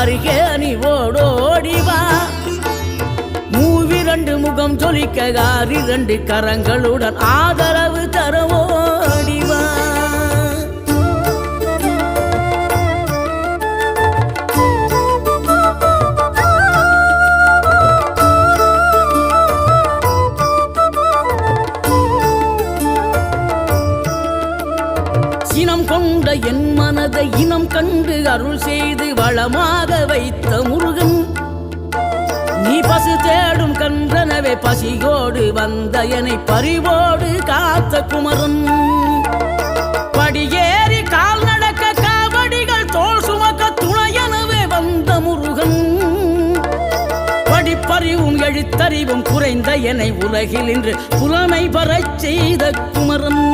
அருகே நீ ஓடோடிவா மூவிரண்டு முகம் ஜொலிக்க 2 கரங்களுடன் ஆதரவு தரவோடிவா இனம் கொண்ட என் மனதை இனம் கண்டு அருள் செய்து வளமாக வைத்த முருகன் நீ பசு தேடும் கன்றனவே பசியோடு வந்த என்னை பறிவோடு காத்த குமரன் படியேறி கால் நடக்க காவடிகள் தோல் சுமக்க துணையனவே வந்த முருகன் படிப்பறிவும் எழுத்தறிவும் குறைந்த என்னை உலகில் இன்று புலமை பெறச் செய்த குமரன்